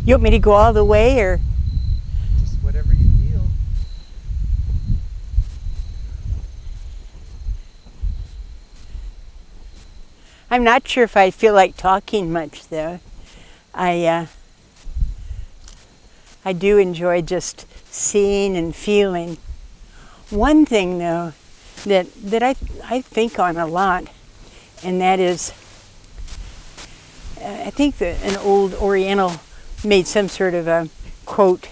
You want me to go all the way, or? Just whatever you feel. I'm not sure if I feel like talking much, though. I I do enjoy just seeing and feeling. One thing, though, that I think on a lot, and that is, I think that an old Oriental made some sort of a quote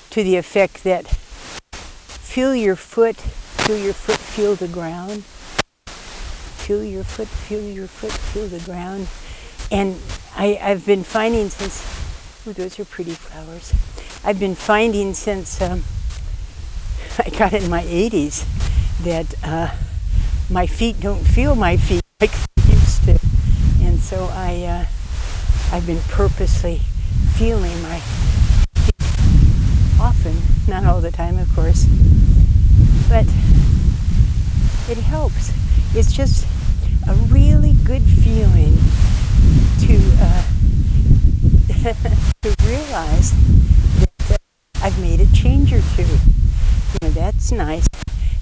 to the effect that feel your foot, feel the ground. Feel your foot, feel the ground. And I've been finding since, oh, those are pretty flowers. I've been finding since I got in my 80s that my feet don't feel my feet like they used to. And so I've been purposely feeling my feet often, not all the time, of course, but it helps. It's just a really good feeling to to realize that I've made a change or two. You know, that's nice.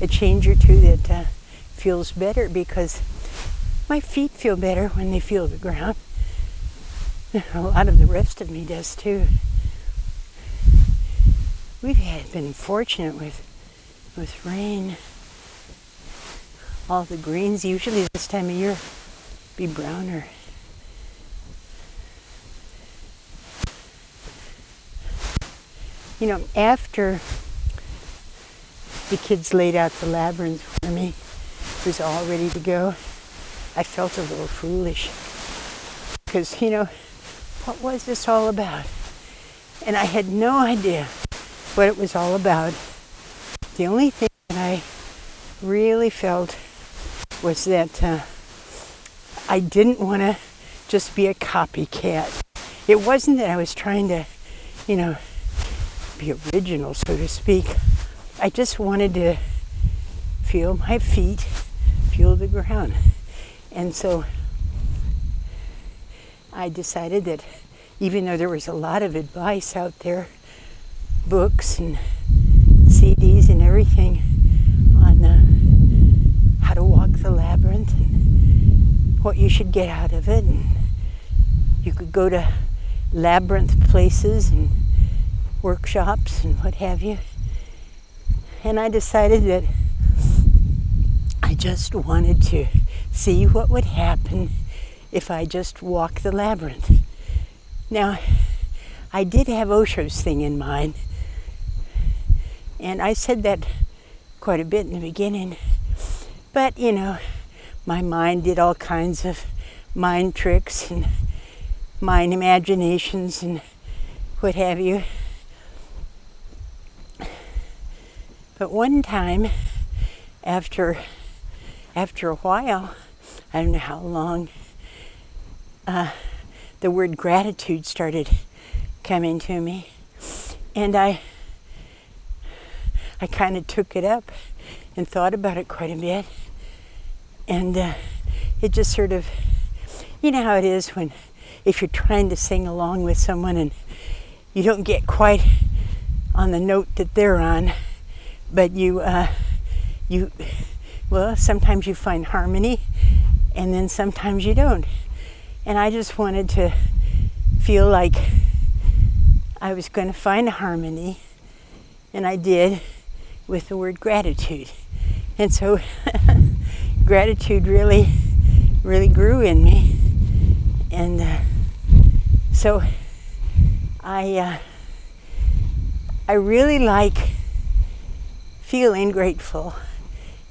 A change or two that feels better, because my feet feel better when they feel the ground. A lot of the rest of me does too. We've been fortunate with rain. All the greens usually this time of year be browner. You know, after the kids laid out the labyrinth for me, it was all ready to go, I felt a little foolish. Because, you know, what was this all about? And I had no idea what it was all about. The only thing that I really felt was that I didn't want to just be a copycat. It wasn't that I was trying to, you know, be original, so to speak. I just wanted to feel my feet, feel the ground. And so I decided that even though there was a lot of advice out there, books and CDs and everything on how to walk the labyrinth and what you should get out of it, and you could go to labyrinth places and workshops and what have you. And I decided that I just wanted to see what would happen if I just walked the labyrinth. Now, I did have Osho's thing in mind, and I said that quite a bit in the beginning, but you know, my mind did all kinds of mind tricks and mind imaginations and what have you. But one time, after a while, I don't know how long, the word gratitude started coming to me, and I kind of took it up and thought about it quite a bit, and it just sort of, you know how it is when if you're trying to sing along with someone and you don't get quite on the note that they're on, but well, sometimes you find harmony and then sometimes you don't. And I just wanted to feel like I was going to find harmony, and I did with the word gratitude. And so gratitude really grew in me. And so I really like feeling grateful,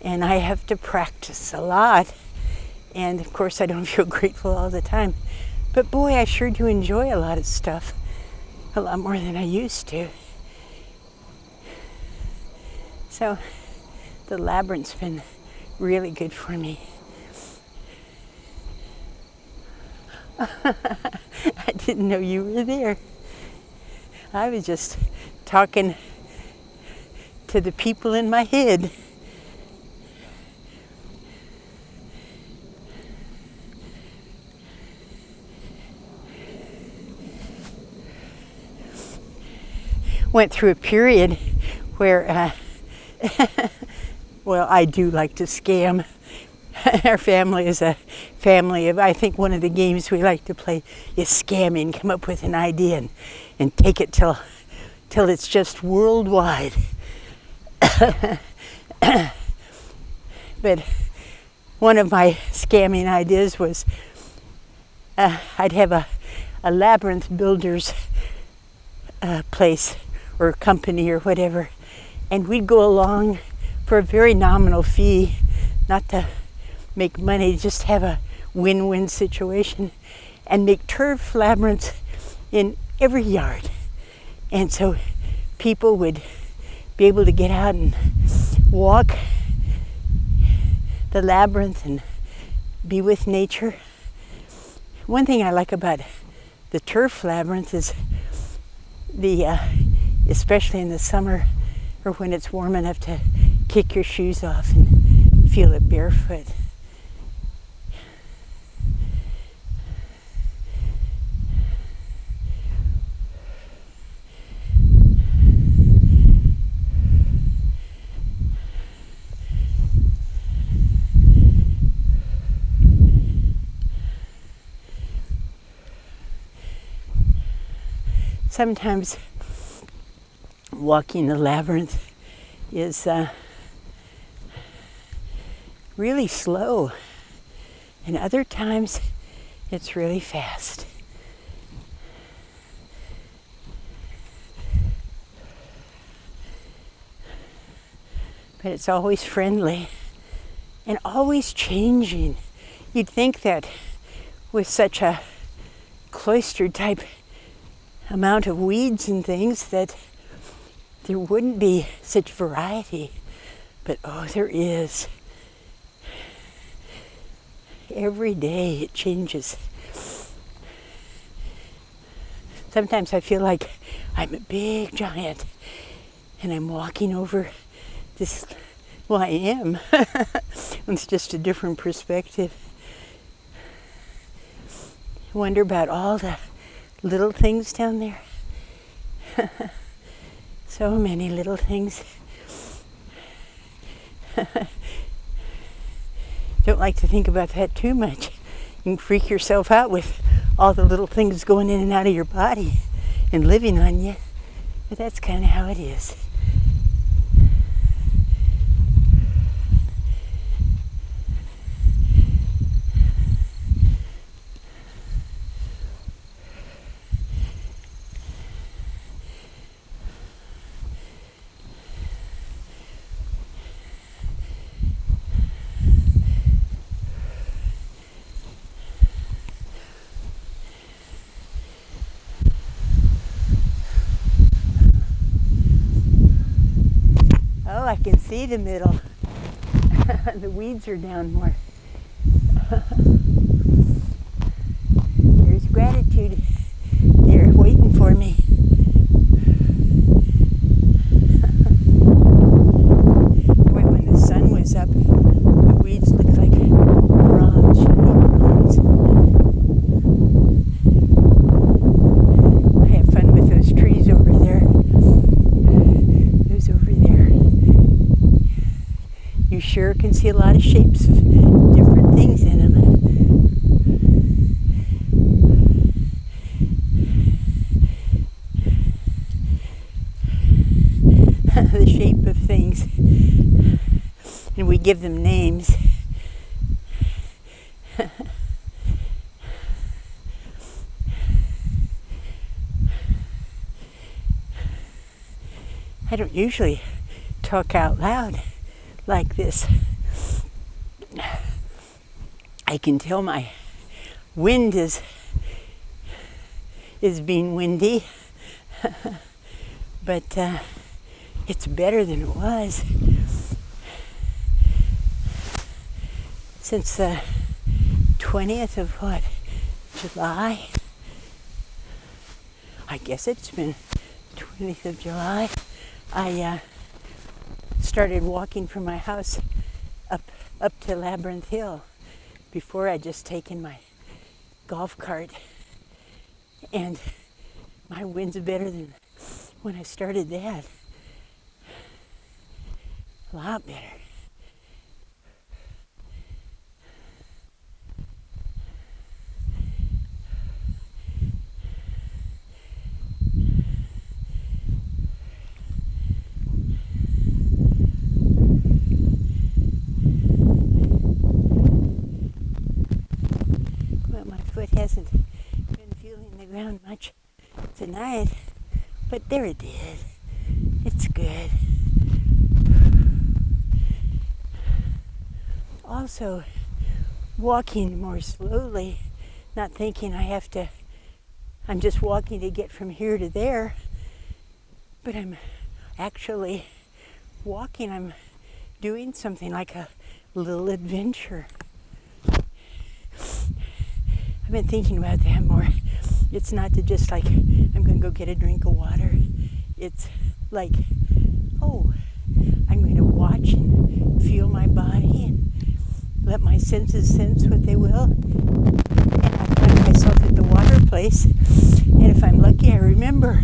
and I have to practice a lot. And of course I don't feel grateful all the time, but boy, I sure do enjoy a lot of stuff, a lot more than I used to. So the labyrinth's been really good for me. I didn't know you were there. I was just talking to the people in my head. went through a period where, well, I do like to scam. Our family is a family of, I think one of the games we like to play is scamming, come up with an idea and take it till it's just worldwide. But one of my scamming ideas was I'd have a labyrinth builder's place or company or whatever, and we'd go along for a very nominal fee, not to make money, just have a win-win situation, and make turf labyrinths in every yard. And so people would be able to get out and walk the labyrinth and be with nature. One thing I like about the turf labyrinth is especially in the summer or when it's warm enough to kick your shoes off and feel it barefoot. Sometimes walking the labyrinth is really slow, and other times it's really fast. But it's always friendly and always changing. You'd think that with such a cloistered type amount of weeds and things that there wouldn't be such variety, but oh, there is. Every day it changes. Sometimes I feel like I'm a big giant and I'm walking over this, well, I am. It's just a different perspective. I wonder about all the little things down there. So many little things. Don't like to think about that too much. You can freak yourself out with all the little things going in and out of your body and living on you. But that's kind of how it is. I can see the middle. The weeds are down more. There's gratitude. They're waiting for me. Boy, when the sun was up, the weeds looked like bronze, shiny bronze. I have fun with those trees over there. Those over there. You sure can see a lot of shapes of different things in them. The shape of things. And we give them names. I don't usually talk out loud like this. I can tell my wind is being windy, but it's better than it was. Since the 20th of what? July? I guess it's been 20th of July. I started walking from my house up to Labyrinth Hill. Before I'd just taken my golf cart, and my wind's better than when I started that. A lot better. Well, my foot hasn't been feeling the ground much tonight, but there it did. It's good. Also, walking more slowly, not thinking I'm just walking to get from here to there, but I'm actually walking. I'm doing something like a little adventure. I've been thinking about that more. It's not to just like, I'm going to go get a drink of water. It's like, oh, I'm going to watch and feel my body and let my senses sense what they will. And I find myself at the water place. And if I'm lucky, I remember.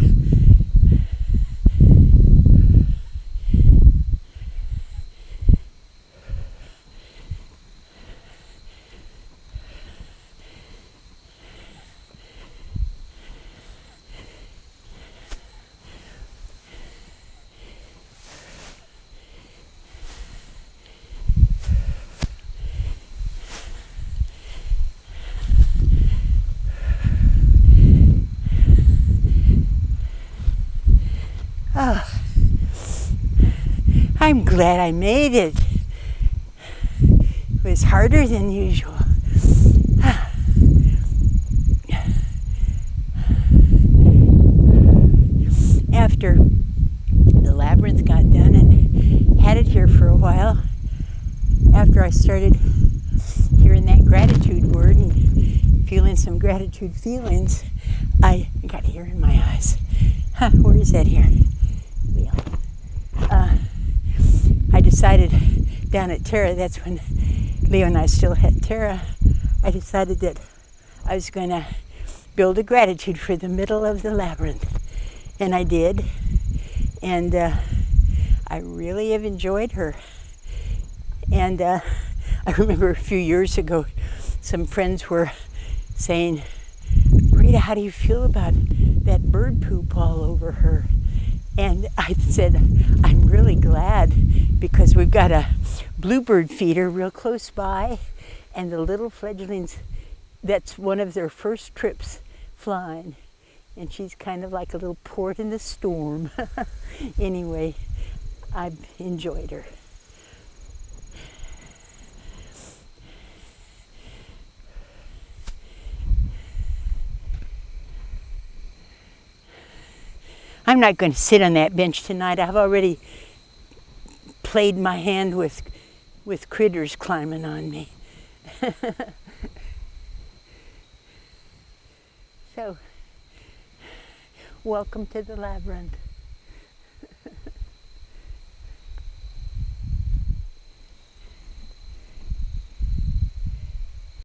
Oh, I'm glad I made it. It was harder than usual. After the labyrinth got done and had it here for a while, after I started hearing that gratitude word and feeling some gratitude feelings, I got hair in my eyes. Where is that hair? I decided down at Terra, that's when Leo and I still had Terra, I decided that I was going to build a gratitude for the middle of the labyrinth. And I did. And I really have enjoyed her. And I remember a few years ago, some friends were saying, Rita, how do you feel about that bird poop all over her? And I said, I'm really glad because we've got a bluebird feeder real close by, and the little fledglings, that's one of their first trips flying. And she's kind of like a little port in the storm. Anyway, I've enjoyed her. I'm not going to sit on that bench tonight. I've already played my hand with critters climbing on me. So, welcome to the labyrinth.